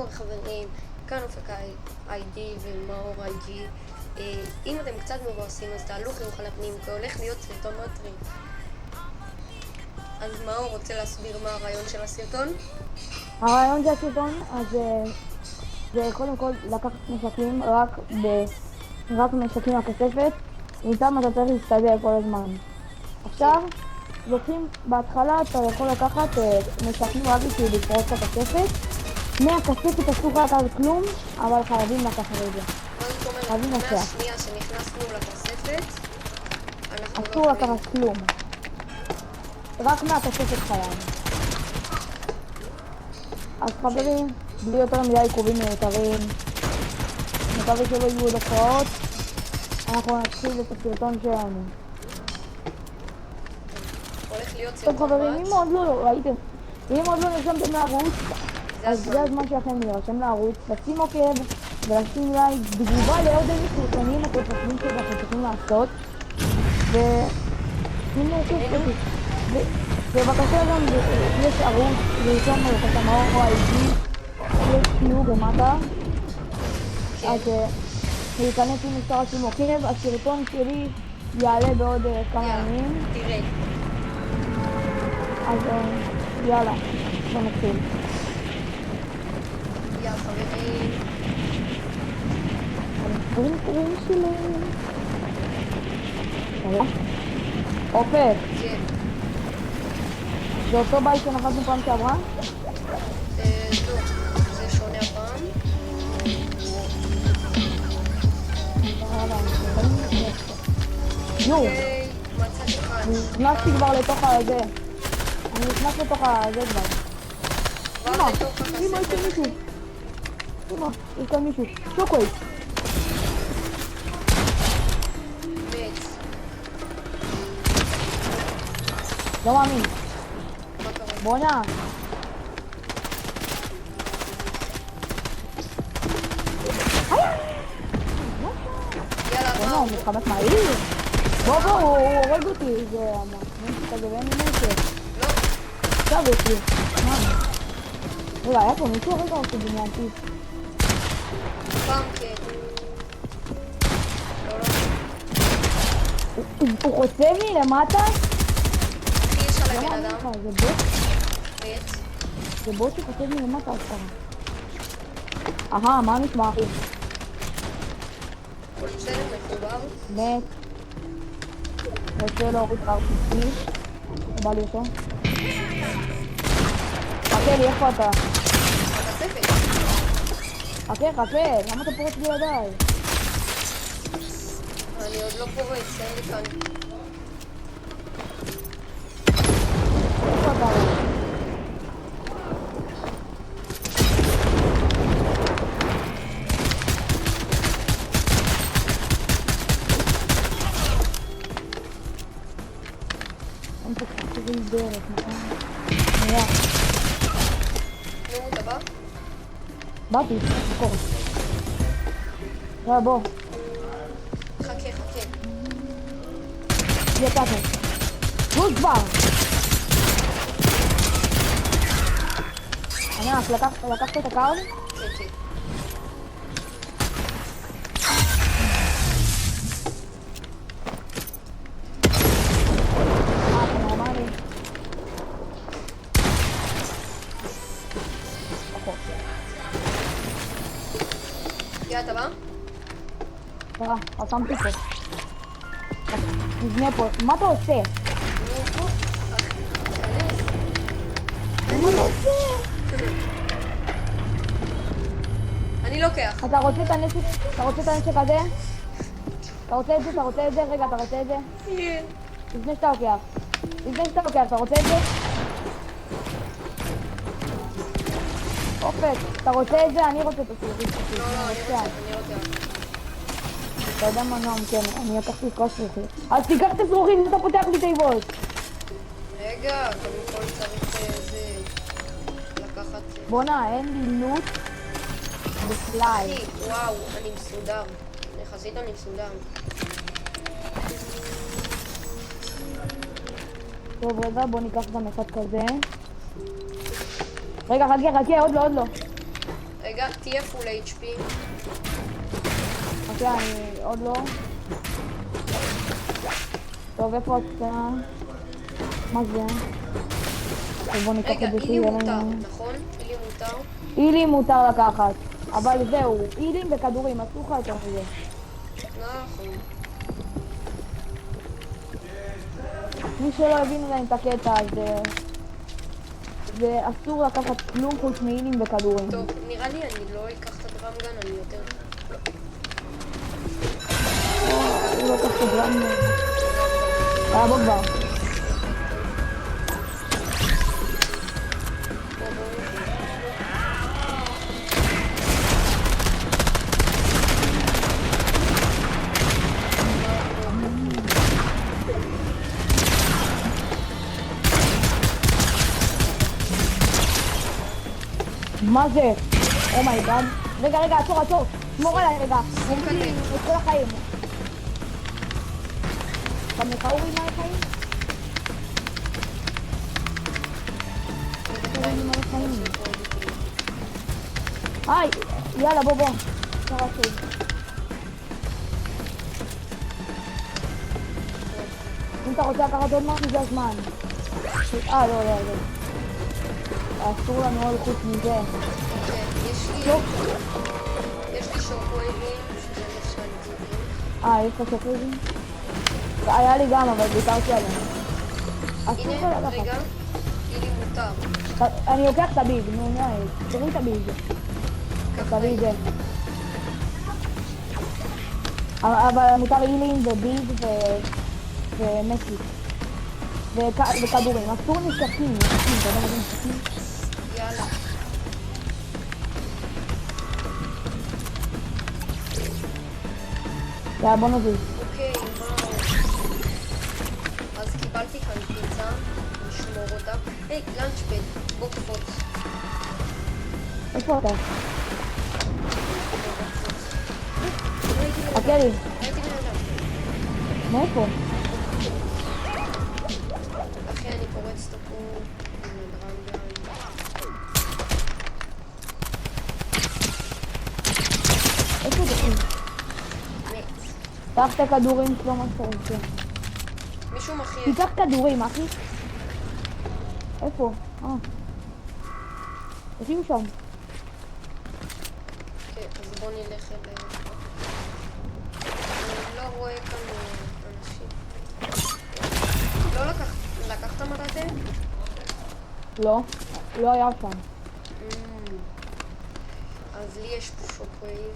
קורה חברים? כאן אופק ID ומאור IG. אם אתם קצת מבואסים אז תעלו חיוך על הפנים, כי הולך להיות סרטון מטרים. אז מאור רוצה להסביר מה הרעיון של הסרטון? הרעיון של הסרטון, אז זה קודם כל לקחת נשקים רק נשקים מהכספת, ואיתם אתה צריך להסתדר כל הזמן. עכשיו, לוקחים בהתחלה, אתה יכול לקחת נשקים רק בשביל לפרוץ את הכספת. מהכספת אסור לקחת כלום, אבל חייבים לקחת את זה. חייבים לצאת. מהשנייה שנכנסנו לכספת, אנחנו אסור לקחת כלום. רק מהכספת חייב. אז חברים, בלי יותר מדי עיכובים מיותרים, מקווה שלא יהיו עוד הפרעות, אנחנו נתחיל את הסרטון שלנו. הולך להיות סרטון טוב חברים, אם עוד לא ראיתם, אם עוד לא נרשמתם לערוץ, אז זה הזמן שלכם להירשם לערוץ, לשים עוקב ולשים לייק בתגובה לעוד איזה סרטונים אתם חושבים שאנחנו צריכים לעשות. ובבקשה גם יש ערוץ לרשום את המאור IG, יש קיור במטה, אז להיכנס עם מספר של עוקב. הסרטון שלי יעלה בעוד כמה ימים, תראה. אז יאללה, בוא נתחיל. יאללה חברים. חברים שלי. אופק, כן. זה אותו בית שנחתנו פעם שעברה? לא, זה שונה הפעם. יו, מצאתי אחד. נכנסתי כבר לתוך הזה. אני נכנס לתוך הזה כבר. כבר לתוך אמא, יש כאן הכספת. מישהו. אמא, יש כאן מישהו. שוקווייט. מת. לא מאמין. מה קרה? בואנה. יאללה, בואנה, מה? הוא מתחמק מהעיר. בוא, הוא הורג אותי. זה המחמד כזה ואין לי נשק. לא. עכשיו יש לי. מה? רגע, היה פה מישהו הרגע אותי דמיינתי. פעם כן. לא, לא. הוא חוצב לי למטה? אחי יש על לא הבן מאמין אדם. לך, זה בוט? מת. זה בוט שחוצב לי למטה עכשיו. אהה, מה נשמע אחי? כל בסדר מחובר. מת. רוצה להוריד RPG. בא לי אותו. חכה לי, איפה אתה? בכספת. חכה, למה אתה פורץ בידיי? אני עוד לא פורץ, אין לי כאן. איפה אתה? אין פה כזה דרך, נכון? נראה. נו, אתה בא? באתי, מקור. יאללה, בוא. חכה. יצאנו. גוש כבר! ענק, לקחת את הקארד? כן. אתה נורמלי. יאללה, אתה בא? תראה, חסמתי פה. נבנה פה. מה אתה עושה? נו, פה. תיכנס. מה אתה עושה? אני לוקח. אתה רוצה את הנשק? אתה רוצה את הנשק הזה? אתה רוצה את זה? רגע, אתה רוצה את זה? כן. לפני שאתה לוקח, אתה רוצה את זה? אופק, אתה רוצה את זה? אני רוצה את הסרטים. לא, אני לוקח. אתה יודע מה נועם, כן, אני לקחתי את כל הסרטים. אז תיקח את הסרטים ואתה פותח לי תיבות. רגע, קודם כל צריך לקחת... בואנה, אין לי לוט בכלל. אחי, וואו, אני מסודר. יחסית אני מסודר. טוב, רגע, בוא ניקח גם אחד כזה. רגע, חכה, עוד לא. רגע, תהיה פול HP. אוקיי, אני עוד לא. טוב, איפה אתה? מה זה? טוב, בוא ניקח רגע, את זה אילי מותר, נכון? אילי מותר? אילי מותר לקחת, אבל זהו, אילים וכדורים, אסור לך יותר מזה. נכון. מי שלא הבין עדיין את הקטע, זה אסור לקחת כלום חוץ מאילים וכדורים. טוב, נראה לי אני לא אקח את הדרמגן, אני יותר... אני לא אקח את הדרמגן. בוא כבר. מה זה? אומייגאד. רגע, עצור. שמור עליי רגע. אני את כל החיים. אתה מחאורים על החיים? יאללה, בוא. אם אתה רוצה לקחת עוד משהו, זה הזמן. לא. אסור לנו עוד חוץ מזה. יש לי שוקווייבים, שזה נחשב. יש לך שוקווייבים? היה לי גם, אבל ויתרתי עליהם. אסור לך לקחת. רגע, אילי מותר. אני לוקח את הביג, נו, תראו את הביג. תביא את זה. אבל מותר אילים וביג ומסי. וכדורים. אסור נשקים. אתה יודע מה זה נשקים? יאללה. יאללה, בוא נביא. אוקיי, וואו. אז קיבלתי כאן פיצה, נשמור אותה. היי, לנצ'פד, בוא קפוץ. איפה אתה? חכה לי. הייתי בן אדם. מאיפה? אחי, אני פורצת פה עם הדרמגן. איפה זה? מת. קח את הכדורים שלו מה שאתה רוצה. מישהו מחייב. תיקח כדורים, אחי. איפה? תשימו שם. אוקיי, אז בוא נלך אל... אני לא רואה כאן אנשים. לא לקחת מטאטה? לא היה שם. אז לי יש פה שוקווייב.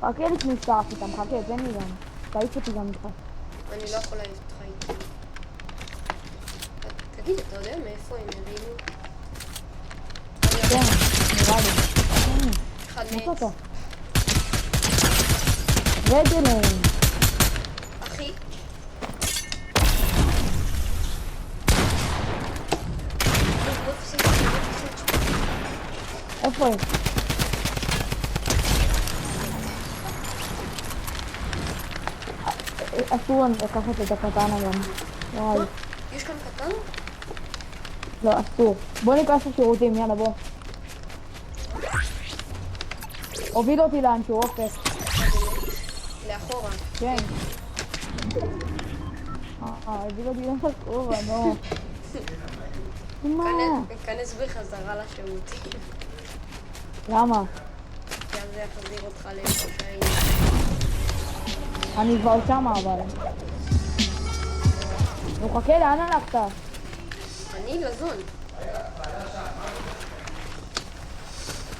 חכה לי כניסה איתם, חכה, תן לי גם. תעיף אותי גם איתך. אני לא יכולה להעיף אותך איתי. תגיד, אתה יודע מאיפה הם הבינו? כן, נראה לי. אחד מת מת. אותו. רד אליהם. אחי. בוא תפסיק. איפה הם? אסור לנו לקחת את הקטנה גם. מה? יש כאן קטן? לא, אסור. בוא ניכנס לשירותים, יאללה בוא. הוביל אותי לאנשהו, אופק. לאחורה. כן. הוביל אותי לאחורה, נו. מה? כנס בחזרה לשירותים. למה? כי אז זה יחזיר אותך לאיפה שהיית. אני כבר שמה אבל. נו חכה, לאן הלכת? אני לזון.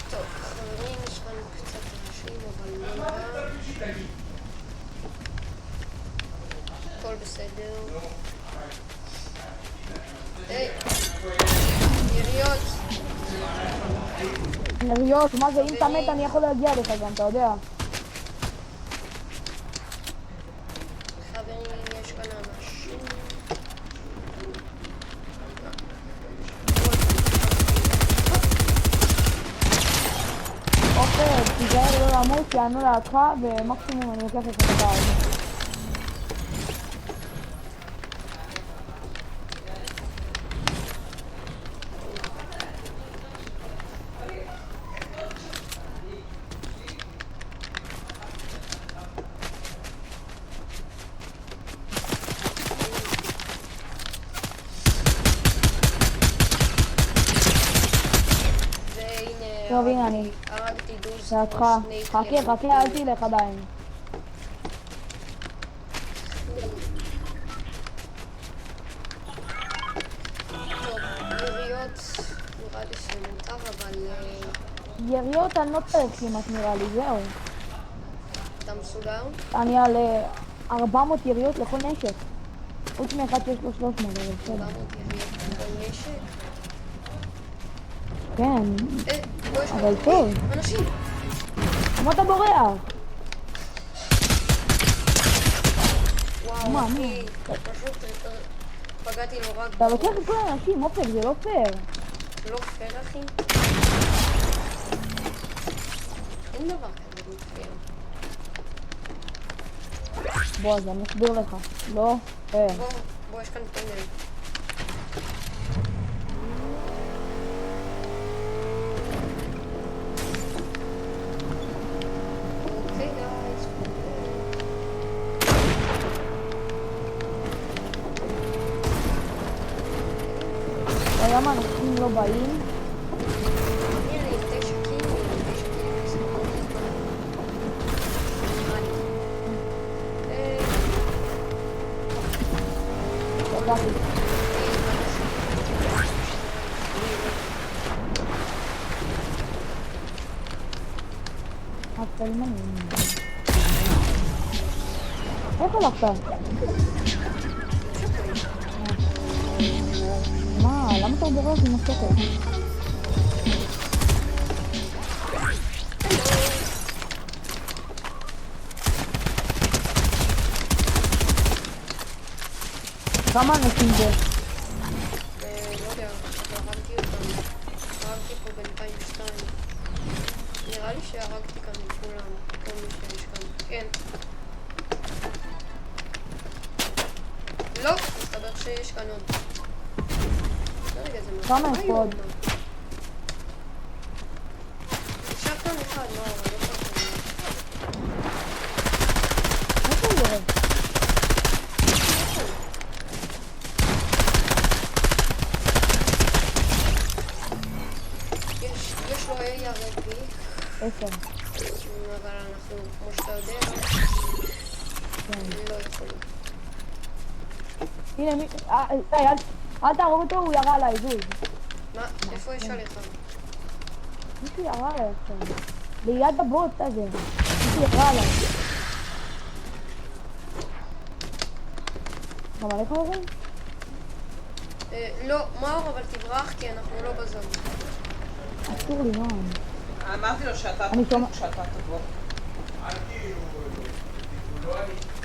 טוב, חברים, יש לנו קצת אנשים, אבל לא גם. הכל בסדר. היי, יריות. יריות, מה זה? אם אתה מת אני יכול להגיע לך גם, אתה יודע. חברים, יש כאן אנשים. אוקיי, תיזהר לא למות, יענו לידך, ומקסימום אני לוקח את הדבר הזה. טוב, הנה אני. הרגתי דוז. לידך. חכה, אל תלך עדיין. טוב, יריות, נראה לי שמותר, אבל יריות אני לא צריך כמעט נראה לי, זהו. אתה מסודר? אני על 400 יריות לכל נשק. חוץ מאחד שיש לו 300, אבל בסדר. 400 יריות בכל נשק. כן, בוא, יש כאן אבל טוב. אנשים. למה אתה בורח? וואו, מה? אחי, פשוט פגעתי לו רק אתה לוקח את כל האנשים, אופק, זה לא פייר. לא פייר, אחי. אין דבר כזה לא פייר. בוא, אז אני אסביר לך. לא פייר. בוא, יש כאן טונל. אוקיי, גייז. למה אנשים לא באים? הנה לי 9 קילים, 9 קילים לסמכות הזמן. ידעתי. הפלמנים. איך הלכת? מה? למה אתה בורח עם השקט? כמה אנשים זה? לא יודע, אבל הרגתי אותם. הרגתי פה בינתיים 2. נראה לי שהרגתי כאן את כולם. כל מי שיש כאן. כן. לא, מסתבר שיש כאן עוד. רגע, זה מה? כמה יש פה עוד? ישב כאן אחד, לא, אבל לא פה. איפה זה? יש לו AR רביעי, איפה? אבל אנחנו, כמו שאתה יודע, לא יכולים. הנה מי... אל תהרוג אותו, הוא ירה עליי, זוז. מה? איפה יש עליך? מישהו ירה עליי עכשיו. ליד הבוט הזה. מישהו ירה עליי. גם עליך הורים? לא, מאור, אבל תברח כי אנחנו לא בזון. אסור לי, מה? אמרתי לו שאתה אני שומע. שאתה תבוא.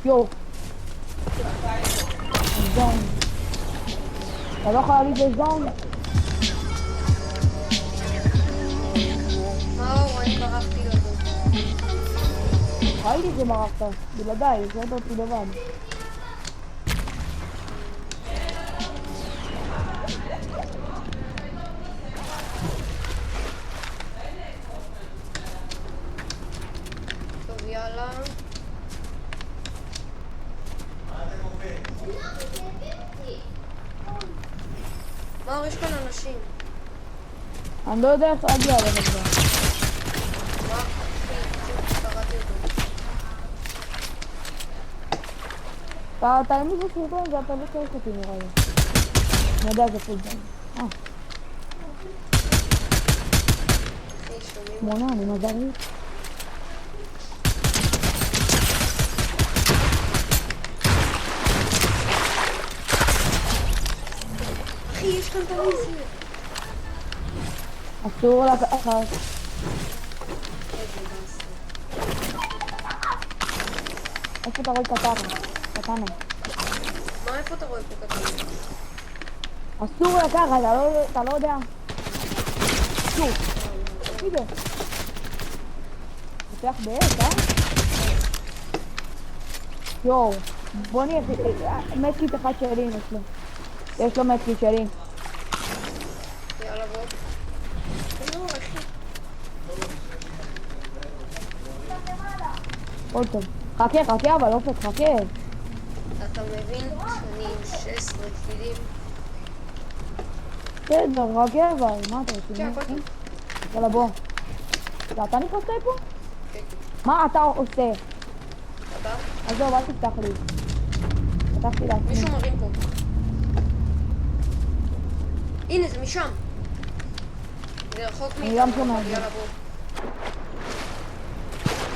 יו. זון. אתה לא יכול להגיד בזון? מאור, אני ברחתי לבוא. ראיתי שברחת. בלעדיי, השארת אותי לבד. טוב, יאללה. מאור, יש כאן אנשים. אני לא יודע איך להגיע אליך כבר. מה? אחי, קראתי אותו. אתה למי זה סרטון ואתה לא צריך אותי נראה לי. אני יודע זה פוטבול. אחי, שומעים? 8, אני מזל לי. אחי, יש כאן טליזיה. אסור לקחת. איזה באסה. איפה אתה רואה קטנה? מה, איפה אתה רואה פה קטן? אסור לקחת, אתה לא יודע. שוב. הנה. פותח באש, יואו. בוא נהיה, מתקיט אחד שלי יש לו. יש לו מתקיט שלי. יאללה, בוא. לא, אחי. עוד טוב. חכה, אבל אופק, חכה. אתה מבין שאני עם 16 קילים? בסדר, חכה אבל, מה אתה כן, רוצה? הכל טוב. יאללה בוא. זה אתה נכנסת פה? כן, כן. מה אתה עושה? אתה? עזוב, אל תפתח לי. פתחתי לעצמי. מישהו מרים פה. הנה, זה משם. זה רחוק אני מאיתנו, גם שומע את אבל זה. יאללה בוא.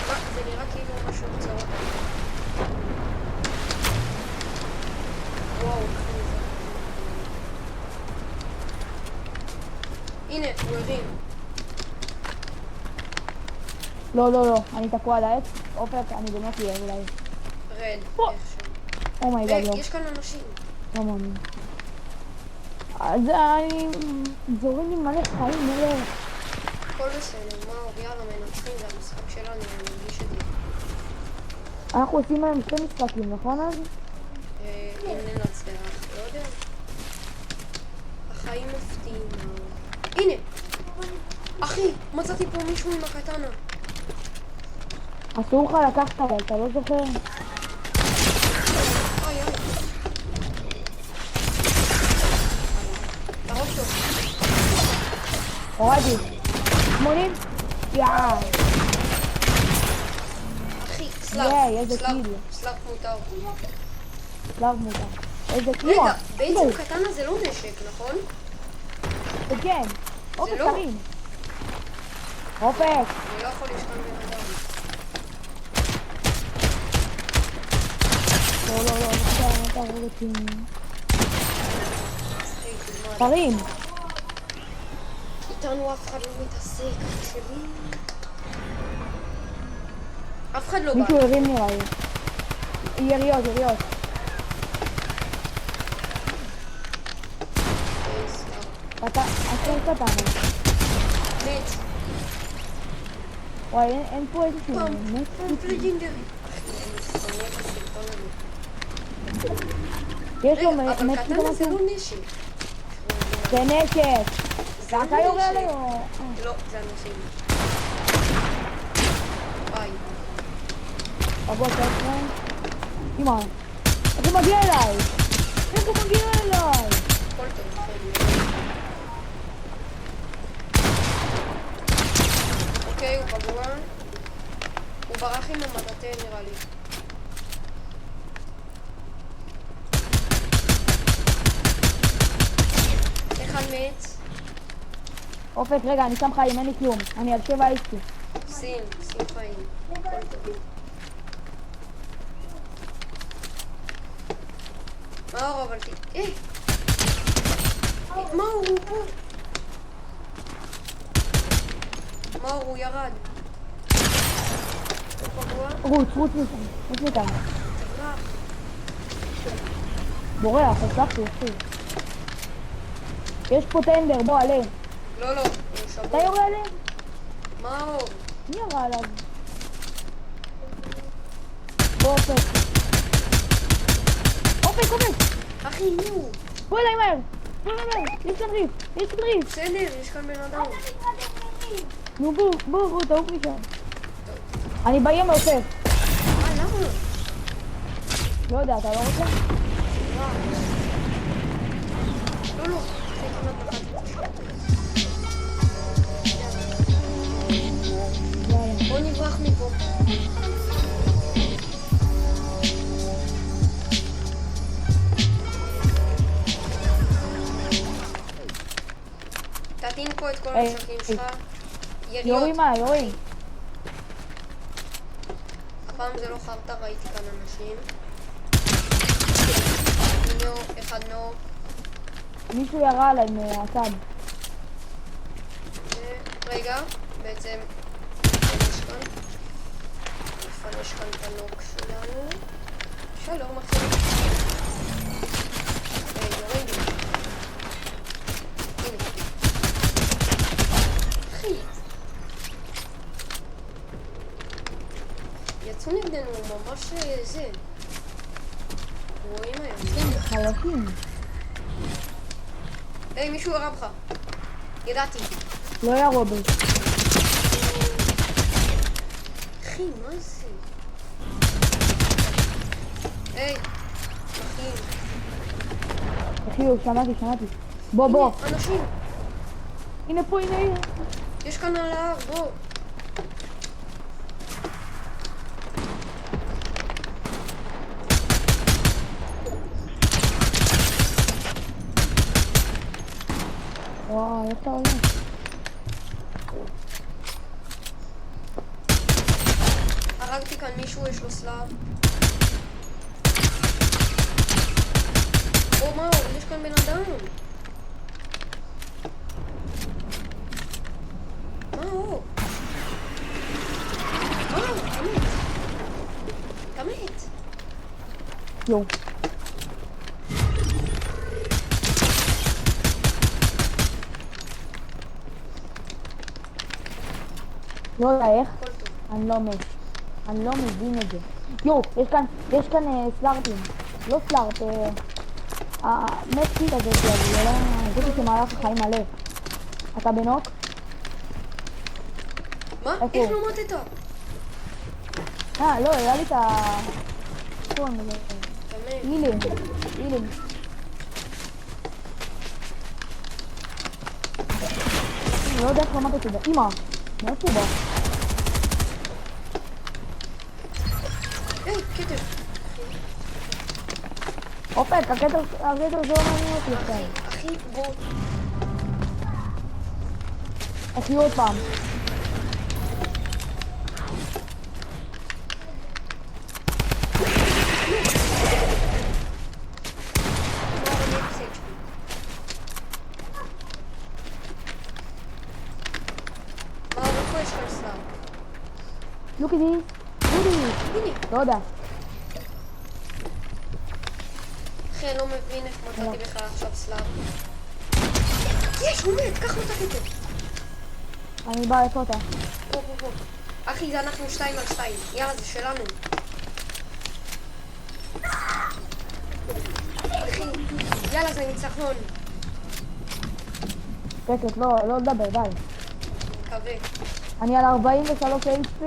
מה, זה נראה כאילו משהו קצרות. וואו, אחי, זה... הנה, הוא הרים. לא, לא, לא. אני תקוע על העץ. אופק, אני באמת אהיה אולי. רד, פה. איכשהו. אומייגאד, לא. יש כאן אנשים. לא מאמין. אז אני... זורים לי מלא חיים, מלא... הכל בסדר, מה, יאללה, מנצחים, זה המשחק שלנו, אני מרגיש את זה. אנחנו עושים היום 2 משחקים, נכון אז? אם ננצח, לא יודע. החיים מפתיעים. הנה! אחי, מצאתי פה מישהו עם הקטנה. אסור לך לקחת עליי, אתה לא זוכר? אוי, אוי. תרוץ לו. הורדתי. 80? יאה. אחי, סלאב. יאי, איזה סלאב, קיל. סלאב מותר. שלב מותר. איזה קיל. רגע, בעצם קטנה זה לא נשק, נכון? זה כן. אופק לא. תרים. אופק. אני לא יכול לשכן בן אדם. לא, לא, לא. אתה רואה אותי. היי, תלמד. תרים. איתנו אף אחד לא מתעסק, אח שלי. אף אחד לא מישהו בא. הרים נראה לי. יריות, יריות. סלאב. אתה... אסור קטן. מת. וואי, אין פה איזשהו... פעם, מת. פליג'ינגרי. אני שונא את הסרטון הזה. יש לו רגע, אבל מת קטנה פתאום זה משהו? לא נשק. זה נשק. זה לא אתה יורה עליי נשק. או... לא, זה אנשים. וואי. פגוע טלפון. אמא. איך הוא מגיע אליי? איך הוא מגיע אליי? הכל טוב, אחי. אוקיי, הוא פגוע. הוא ברח עם המטאטה נראה לי. אחד מת. אופק, רגע, אני שם חיים, אין לי כלום. אני על 7 איסטי. שים חיים. הכל טוב. מאור, אבל מאור, הוא פה. מאור, הוא ירד. הוא פגוע. רוץ מכאן. רוץ מכאן. תברח. בורח, הצלחתי, אחי. יש פה טנדר, בוא, עלה. לא, הוא אתה שבור. יורה עליהם? מאור. מי ירה עליו? בוא, אופק. אופק! אחי, נו. בוא אליי מהר! יש כאן ריף! בסדר, יש כאן בן אדם. נו בוא, תעוף משם. אני בים מאופק. למה? לא יודע, אתה לא רוצה? לא, זה כמעט נחת. יאללה. בוא נברח מפה. תטעין פה את כל הנשקים שלך. יריות. יורים. הפעם זה לא חרטה, ראיתי כאן אנשים. נו, אחד נו. מישהו ירה עליי מהצד. רגע, בעצם יש כאן את הנוק שלנו. שלום, אחי. יורים לי. הנה. אחי. יצאו נגדנו ממש זה. רואים היום. חלקים. היי, מישהו ירה בך. ידעתי. לא ירו בי. אחי, מה זה? היי, אחי. אחי, שמעתי. בוא. הנה, אנשים. הנה פה, הנה. יש כאן על ההר, בוא. איך אתה עולה? הרגתי כאן מישהו, יש לו סלאב. או מה, יש כאן בן אדם. מה הוא? אתה מת. אתה מת. יואו. לא יודע איך, הכל טוב. אני לא מת. אני לא מבין את זה. יואו, יש כאן סלארפים. לא סלארפ, המטקיט הזה, זה לא... זה שמהלך החיים מלא. אתה בנוק? מה? איפה איך הוא? לא מתת? לא, היה לי את ה... אתה מת. אילים. אני לא יודע איך למדת את זה. אמא, מאיפה הוא בא? היי, כתר. אופק, הכתר זה לא מעניין אותי אחי, עכשיו. אחי, בוא. איך יהיו עוד פעם? מה אני אפס HP? מה, איפה יש כאן סלאב? לוקי די. דודי. הנה. לא יודע. אחי, אני לא מבין איך מצאתי בכלל עכשיו סלאב. יש, הוא מת, קח לו את הכתר. אני באה איפה אותה. בוא. אחי, זה אנחנו 2 על 2. יאללה, זה שלנו. אחי, יאללה, זה ניצחון. שקט, לא לדבר, די. מקווה. אני על 43 HP.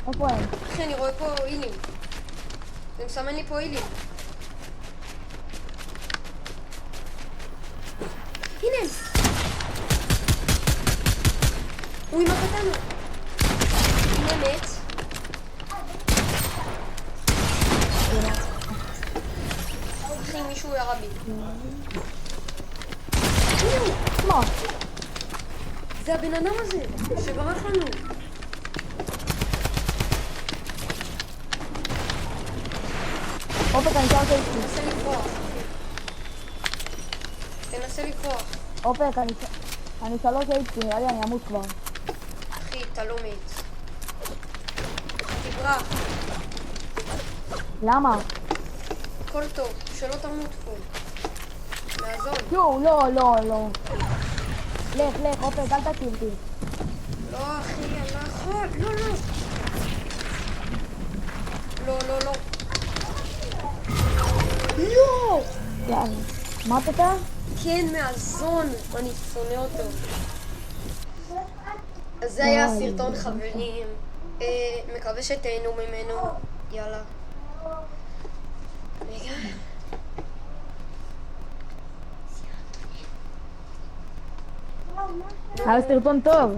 איפה הם? אחי, אני רואה פה אילים. זה מסמן לי פה אילים. הנה הם. הוא עם הקטנה. הנה מת. אחי, מישהו ירה בי. הנה הוא. מה? זה הבן אדם הזה שברח לנו. אופק, אני שאלתי HP. תנסה לברוח. תנסה לברוח. אופק, אני 3 HP, נראה לי אני אמות כבר. אחי, אתה לא מת. תברח. למה? הכל טוב. שלא תמות פה. לעזור. יואו, לא. לך, אופק, אל תציל אותי. לא, אחי, אני לא יכול. לא. לא! יאללה. מה אתה? כן, מהזון. אני שונא אותו. אז זה היה הסרטון, חברים. מקווה שתהנו ממנו. יאללה. רגע. היה סרטון טוב.